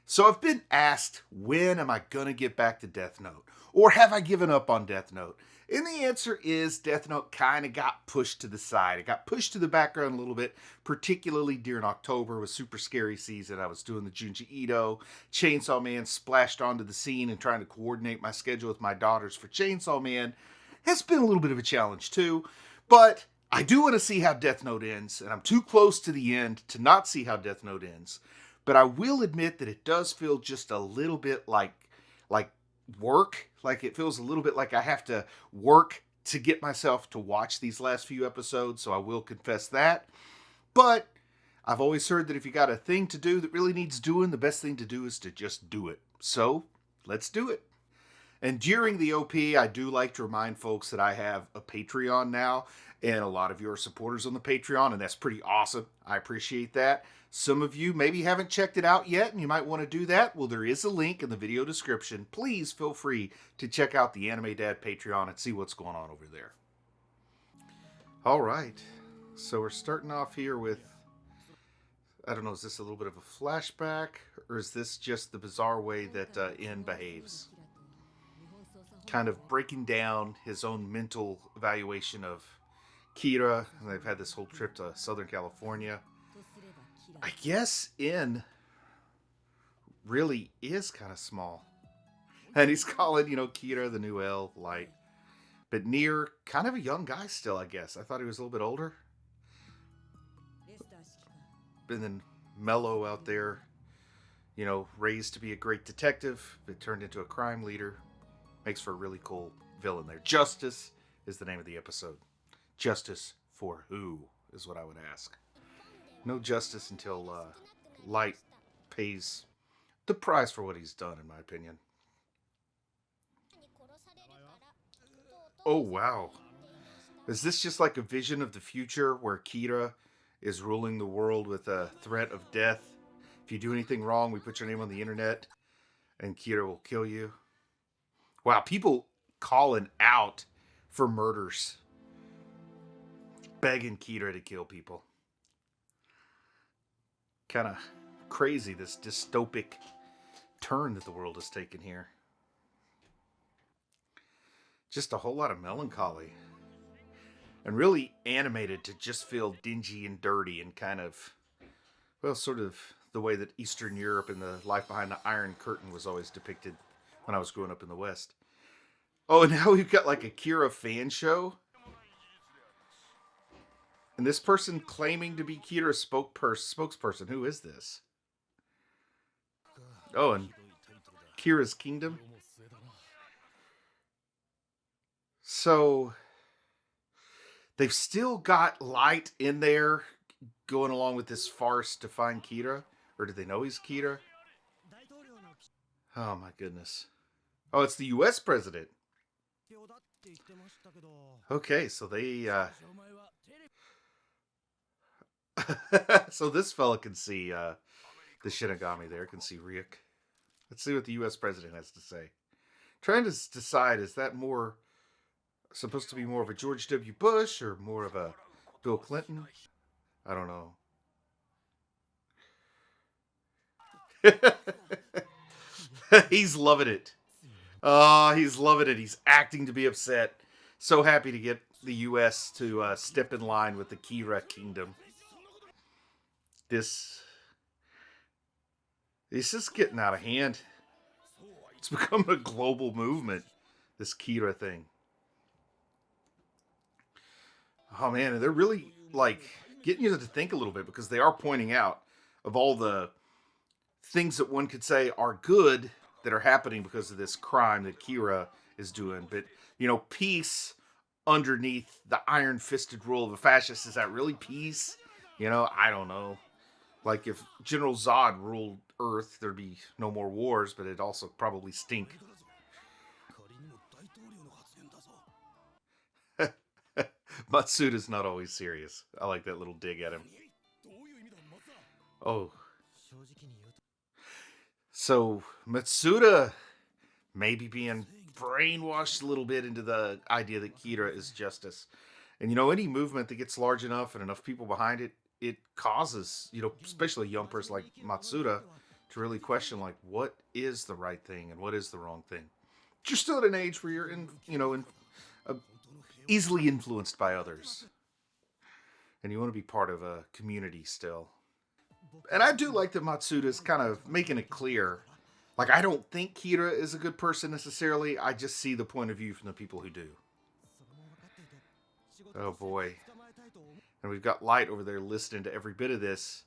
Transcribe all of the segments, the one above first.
So I've been asked, when am I going to get back to Death Note? Or have I given up on Death Note? And the answer is Death Note kind of got pushed to the side. It got pushed to the background a little bit, particularly during October with Super Scary Season. I was doing the Junji Ito, Chainsaw Man splashed onto the scene and trying to coordinate my schedule with my daughters for Chainsaw Man has been a little bit of a challenge too. But I do want to see how Death Note ends, and I'm too close to the end to not see how Death Note ends. But I will admit that it does feel just a little bit like work. Like it feels a little bit like I have to work to get myself to watch these last few episodes, so I will confess that. But I've always heard that if you got a thing to do that really needs doing, the best thing to do is to just do it. So, let's do it. And during the OP, I do like to remind folks that I have a Patreon now, and a lot of you are supporters on the Patreon, and that's pretty awesome. I appreciate that. Some of you maybe haven't checked it out yet, and you might want to do that. Well, there is a link in the video description. Please feel free to check out the Anime Dad Patreon and see what's going on over there. All right, so we're starting off here with, I don't know, is this a little bit of a flashback, or is this just the bizarre way that In behaves? Kind of breaking down his own mental evaluation of Kira, and they've had this whole trip to Southern California. I guess In really is kind of small. And he's calling, Kira the new L, light. But Nier, kind of a young guy still, I guess. I thought he was a little bit older. And then Mello out there, raised to be a great detective, but turned into a crime leader. Makes for a really cool villain there. Justice is the name of the episode. Justice for who is what I would ask. No justice until Light pays the price for what he's done, in my opinion. Oh, wow. Is this just like a vision of the future where Kira is ruling the world with a threat of death? If you do anything wrong, we put your name on the internet and Kira will kill you. Wow, people calling out for murders. Begging Kira to kill people. Kind of crazy, this dystopic turn that the world has taken here. Just a whole lot of melancholy. And really animated to just feel dingy and dirty and kind of, well, sort of the way that Eastern Europe and the life behind the Iron Curtain was always depicted when I was growing up in the West. Oh, and now we've got like a Kira fan show. And this person claiming to be Kira's spokesperson. Who is this? Oh, and Kira's Kingdom. So they've still got Light in there going along with this farce to find Kira. Or do they know he's Kira? Oh my goodness. Oh, it's the US president. Okay, so they so this fella can see the Shinigami there, can see Ryuk. Let's see what the US president has to say. Trying to decide, is that more supposed to be more of a George W. Bush or more of a Bill Clinton? I don't know. He's loving it. Oh, he's loving it. He's acting to be upset. So happy to get the U.S. to step in line with the Kira Kingdom. This is getting out of hand. It's become a global movement, this Kira thing. Oh man, and they're really like getting you to think a little bit, because they are pointing out of all the things that one could say are good that are happening because of this crime that Kira is doing. But, peace underneath the iron-fisted rule of a fascist, is that really peace? I don't know. Like, if General Zod ruled Earth, there'd be no more wars, but it'd also probably stink. Matsuda's not always serious. I like that little dig at him. Oh. So, Matsuda maybe being brainwashed a little bit into the idea that Kira is justice. And, any movement that gets large enough and enough people behind it, it causes, especially a young person like Matsuda, to really question, like, what is the right thing and what is the wrong thing. You're still at an age where you're uh, easily influenced by others, and you want to be part of a community still. And I do like that Matsuda's kind of making it clear. Like, I don't think Kira is a good person necessarily. I just see the point of view from the people who do. Oh boy. And we've got Light over there listening to every bit of this.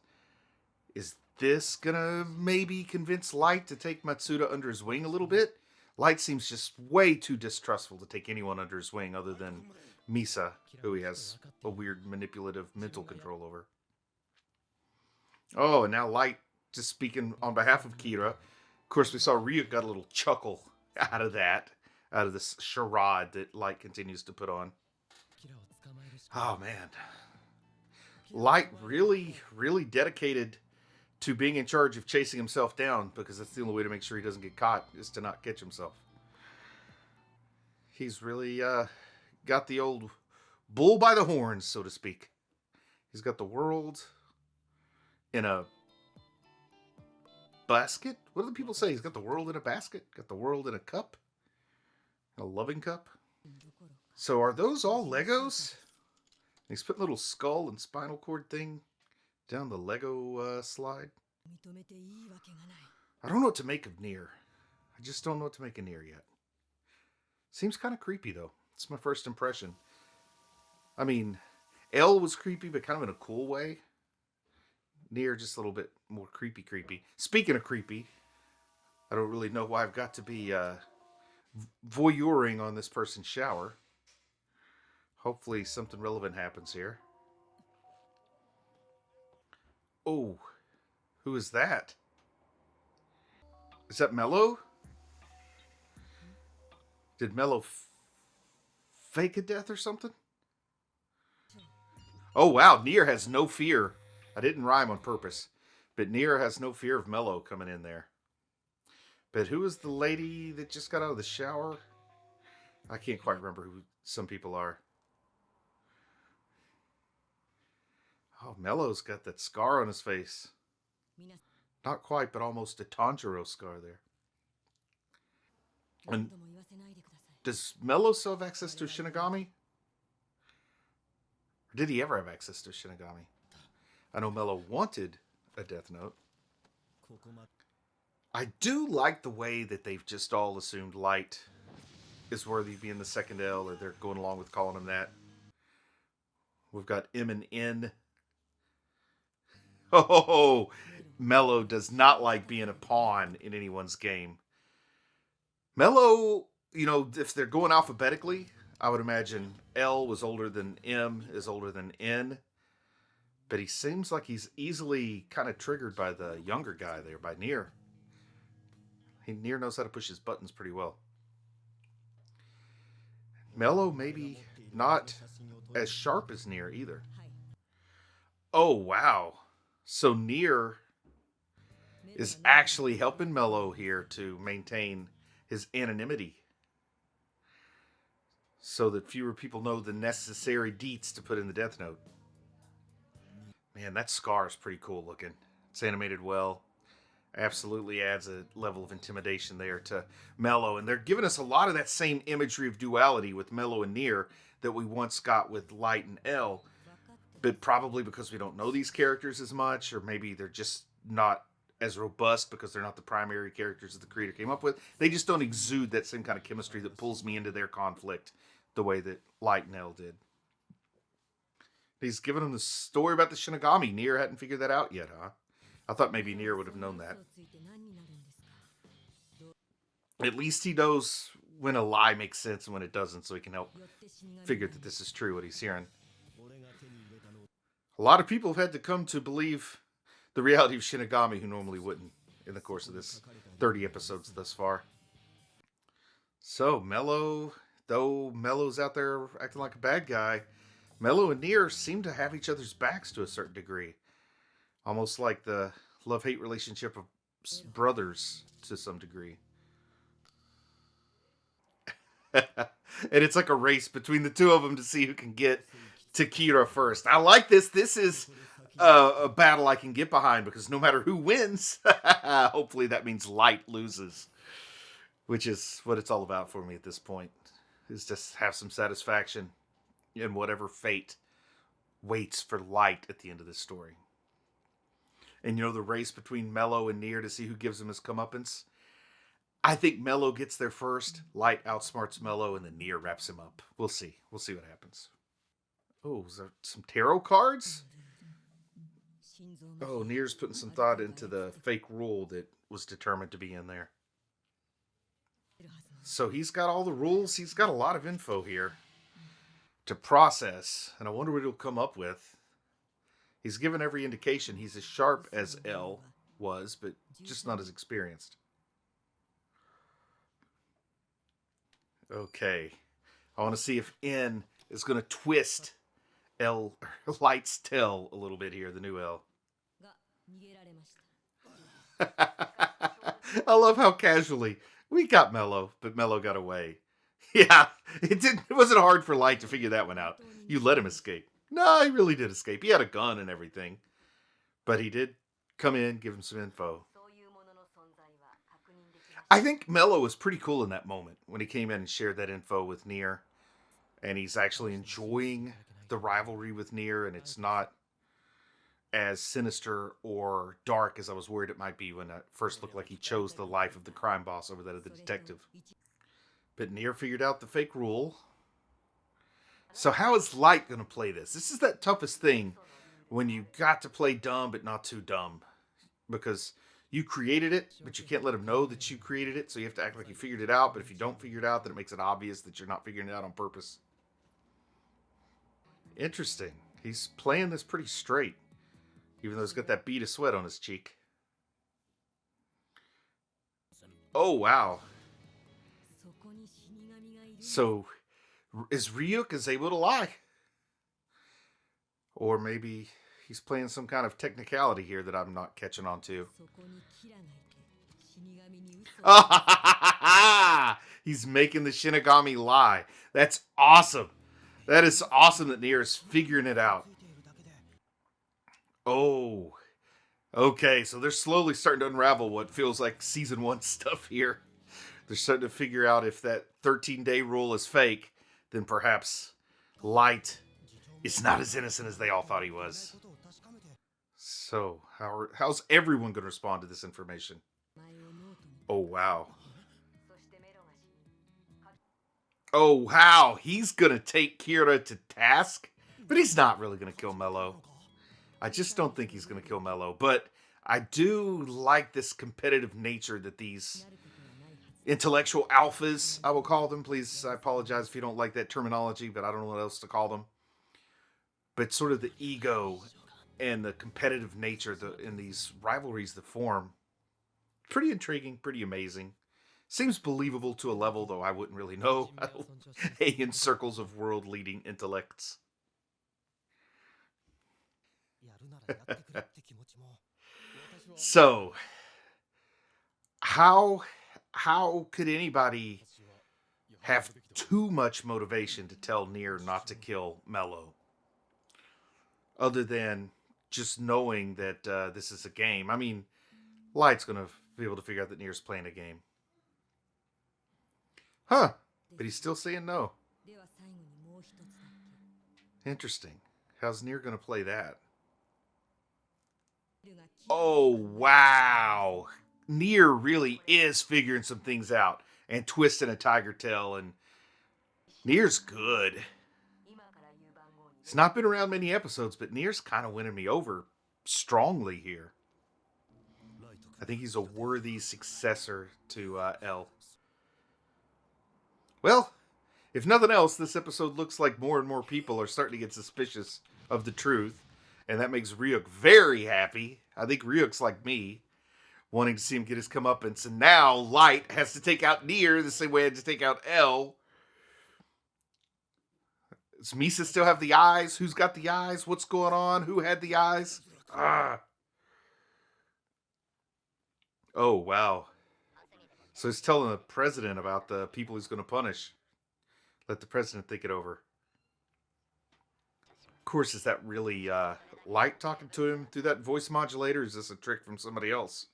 Is this gonna maybe convince Light to take Matsuda under his wing a little bit? Light seems just way too distrustful to take anyone under his wing other than Misa, who he has a weird manipulative mental control over. Oh, and now Light just speaking on behalf of Kira. Of course, we saw Ryuk got a little chuckle out of that, out of this charade that Light continues to put on. Oh, man. Light really, really dedicated to being in charge of chasing himself down, because that's the only way to make sure he doesn't get caught, is to not catch himself. He's really got the old bull by the horns, so to speak. He's got the world in a basket? What do the people say? He's got the world in a basket? Got the world in a cup? A loving cup? So are those all Legos? He's putting a little skull and spinal cord thing down the Lego slide. I don't know what to make of Nier. I just don't know what to make of Nier yet. Seems kind of creepy, though. It's my first impression. I mean, L was creepy, but kind of in a cool way. Nier just a little bit more creepy. Speaking of creepy, I don't really know why I've got to be voyeuring on this person's shower. Hopefully something relevant happens here. Oh, who is that? Is that Mello? Did Mello fake a death or something? Oh wow, Nier has no fear. I didn't rhyme on purpose, but Nier has no fear of Mello coming in there. But who is the lady that just got out of the shower? I can't quite remember who some people are. Oh, Mello's got that scar on his face. Not quite, but almost a Tanjiro scar there. And does Mello still have access to Shinigami? Or did he ever have access to Shinigami? I know Mello wanted a Death Note. I do like the way that they've just all assumed Light is worthy of being the second L, or they're going along with calling him that. We've got M and N. Oh, Mello does not like being a pawn in anyone's game. Mello, if they're going alphabetically, I would imagine L was older than M, is older than N. But he seems like he's easily kind of triggered by the younger guy there, by Nier. Nier knows how to push his buttons pretty well. Mello maybe not as sharp as Nier either. Oh, wow. So Nier is actually helping Mello here to maintain his anonymity, so that fewer people know the necessary deets to put in the Death Note. Man, that scar is pretty cool looking. It's animated well. Absolutely adds a level of intimidation there to Mello. And they're giving us a lot of that same imagery of duality with Mello and Nier that we once got with Light and L. But probably because we don't know these characters as much, or maybe they're just not as robust because they're not the primary characters that the creator came up with. They just don't exude that same kind of chemistry that pulls me into their conflict the way that Light and L did. He's giving him the story about the Shinigami. Nier hadn't figured that out yet, huh? I thought maybe Nier would have known that. At least he knows when a lie makes sense and when it doesn't, so he can help figure that this is true, what he's hearing. A lot of people have had to come to believe the reality of Shinigami who normally wouldn't in the course of this 30 episodes thus far. So, Mello, though Mello's out there acting like a bad guy, Mello and Nier seem to have each other's backs to a certain degree. Almost like the love-hate relationship of brothers to some degree. And it's like a race between the two of them to see who can get to Kira first. I like this. This is a battle I can get behind, because no matter who wins, hopefully that means light loses, which is what it's all about for me at this point, is just have some satisfaction in whatever fate waits for light at the end of this story. And you know, the race between Mello and Nier to see who gives him his comeuppance, I think Mello gets there first. Light outsmarts Mello, and then Nier wraps him up. We'll see. We'll see what happens. Oh, is there some tarot cards? Oh, Nier's putting some thought into the fake rule that was determined to be in there. So he's got all the rules. He's got a lot of info here to process, and I wonder what he'll come up with. He's given every indication he's as sharp as L was, but just not as experienced. Okay. I want to see if N is going to twist L Light's tail a little bit here, the new L. I love how casually we got Mello, but Mello got away. Yeah, it wasn't hard for Light to figure that one out. You let him escape. No, he really did escape. He had a gun and everything. But he did come in, give him some info. I think Mello was pretty cool in that moment when he came in and shared that info with Nier. And he's actually enjoying the rivalry with Nier, and it's not as sinister or dark as I was worried it might be when it first looked like he chose the life of the crime boss over that of the detective. But Nier figured out the fake rule. So how is Light going to play this? This is that toughest thing when you got to play dumb but not too dumb. Because you created it, but you can't let him know that you created it, so you have to act like you figured it out. But if you don't figure it out, then it makes it obvious that you're not figuring it out on purpose. Interesting. He's playing this pretty straight, even though he's got that bead of sweat on his cheek. Oh, wow. So, is Ryuk able to lie? Or maybe he's playing some kind of technicality here that I'm not catching on to. He's making the Shinigami lie. That's awesome. That is awesome that Nier is figuring it out. Oh. Okay, so they're slowly starting to unravel what feels like season 1 stuff here. They're starting to figure out if that 13-day rule is fake, then perhaps Light is not as innocent as they all thought he was. So, how's everyone going to respond to this information? Oh, wow. Oh, wow. He's going to take Kira to task? But he's not really going to kill Mello. I just don't think he's going to kill Mello. But I do like this competitive nature that these intellectual alphas, I will call them. Please, I apologize if you don't like that terminology, but I don't know what else to call them. But sort of the ego and the competitive nature in these rivalries that form. Pretty intriguing, pretty amazing. Seems believable to a level, though I wouldn't really know. In circles of world-leading intellects. So, how could anybody have too much motivation to tell Nier not to kill Mello? Other than just knowing that this is a game. I mean, Light's going to be able to figure out that Nier's playing a game. Huh. But he's still saying no. Interesting. How's Nier going to play that? Oh, wow. Nier really is figuring some things out and twisting a tiger tail, and Nier's good. He's not been around many episodes, but Nier's kind of winning me over strongly here. I think he's a worthy successor to L. Well, if nothing else, this episode looks like more and more people are starting to get suspicious of the truth, and that makes Ryuk very happy. I think Ryuk's like me, wanting to see him get his comeuppance, and now Light has to take out Nier the same way I had to take out L. Does Misa still have the eyes? Who's got the eyes? What's going on? Who had the eyes? Oh, wow. So he's telling the president about the people he's going to punish. Let the president think it over. Of course, is that really Light talking to him through that voice modulator? Or is this a trick from somebody else?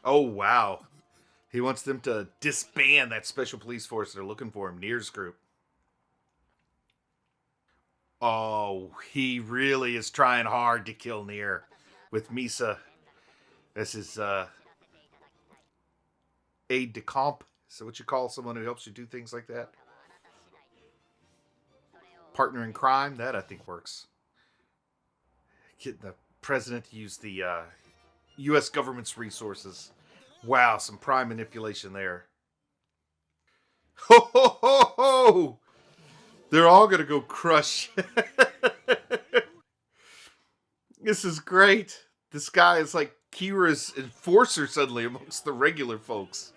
Oh, wow. He wants them to disband that special police force. They're looking for him. Nier's group. Oh, he really is trying hard to kill Nier with Misa as his aide de camp. Is that what you call someone who helps you do things like that? Partner in crime? That, I think, works. Getting the president to use the U.S. government's resources. Wow, some prime manipulation there. Ho, ho, ho, ho! They're all going to go crush. This is great. This guy is like Kira's enforcer suddenly amongst the regular folks.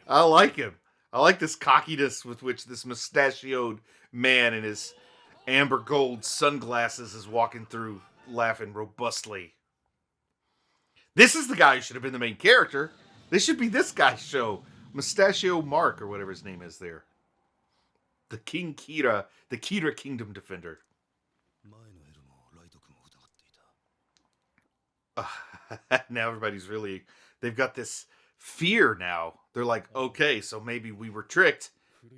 I like him. I like this cockiness with which this mustachioed man in his amber gold sunglasses is walking through, laughing robustly. This is the guy who should have been the main character. This should be this guy's show. Mustachio Mark, or whatever his name is there. The King Kira, the Kira Kingdom Defender. Now everybody's really, they've got this fear now. They're like, okay, so maybe we were tricked,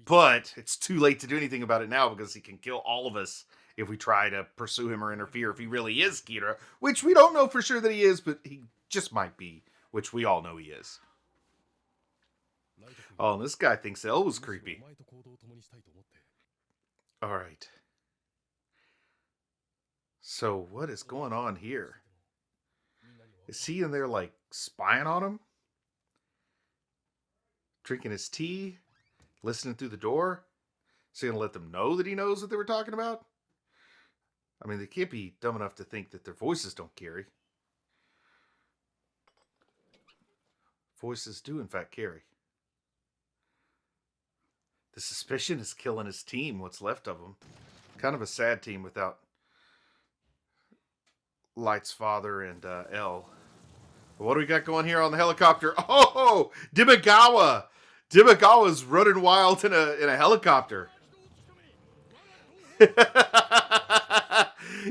but it's too late to do anything about it now because he can kill all of us if we try to pursue him or interfere if he really is Kira, which we don't know for sure that he is, but he just might be, which we all know he is. Oh, and this guy thinks L was creepy. All right. So what is going on here? Is he in there like spying on him? Drinking his tea? Listening through the door? Is he going to let them know that he knows what they were talking about? I mean, they can't be dumb enough to think that their voices don't carry. Voices do, in fact, carry. The suspicion is killing his team, what's left of them. Kind of a sad team without Light's father and L. But what do we got going here on the helicopter? Oh, Dimagawa! Dimagawa's running wild in a helicopter.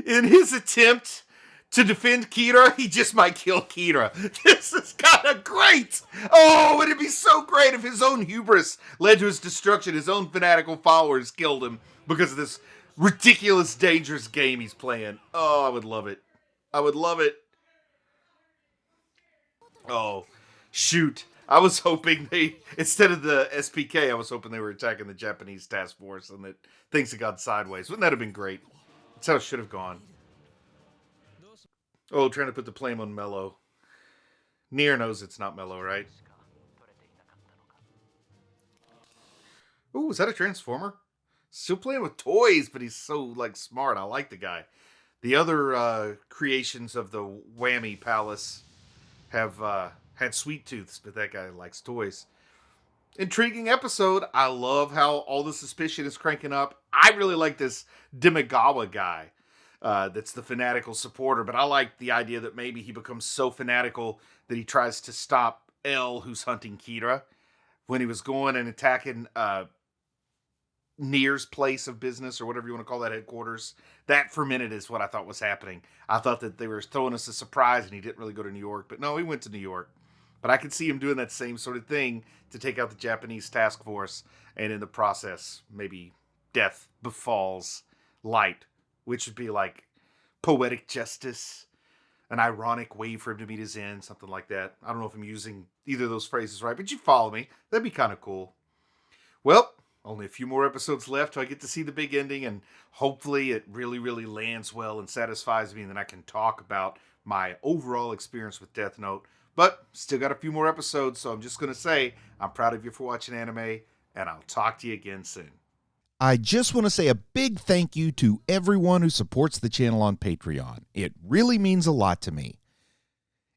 In his attempt to defend Kira, he just might kill Kira. This is kind of great. Oh, it'd be so great if his own hubris led to his destruction. His own fanatical followers killed him because of this ridiculous, dangerous game he's playing. Oh, I would love it. I would love it. Oh, shoot. I was hoping they, instead of the SPK, I was hoping they were attacking the Japanese task force and that things had gone sideways. Wouldn't that have been great? That's how it should have gone. Oh, trying to put the blame on Mello. Nier knows it's not Mello, right? Oh, is that a Transformer? Still playing with toys, but he's so, like, smart. I like the guy. The other creations of the Whammy Palace have had sweet tooths, but that guy likes toys. Intriguing episode. I love how all the suspicion is cranking up. I really like this Dimagawa guy. That's the fanatical supporter, but I like the idea that maybe he becomes so fanatical that he tries to stop L, who's hunting Kira, when he was going and attacking Nier's place of business, or whatever you want to call that, headquarters. That, for a minute, is what I thought was happening. I thought that they were throwing us a surprise and he didn't really go to New York, but no, he went to New York. But I could see him doing that same sort of thing to take out the Japanese task force, and in the process, maybe death befalls Light, which would be like poetic justice, an ironic way for him to meet his end, something like that. I don't know if I'm using either of those phrases right, but you follow me. That'd be kind of cool. Well, only a few more episodes left till I get to see the big ending, and hopefully it really, really lands well and satisfies me, and then I can talk about my overall experience with Death Note. But still got a few more episodes, so I'm just going to say I'm proud of you for watching anime, and I'll talk to you again soon. I just want to say a big thank you to everyone who supports the channel on Patreon. It really means a lot to me.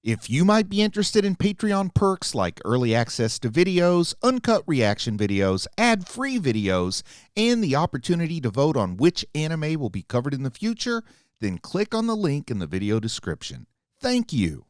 If you might be interested in Patreon perks like early access to videos, uncut reaction videos, ad-free videos, and the opportunity to vote on which anime will be covered in the future, then click on the link in the video description. Thank you.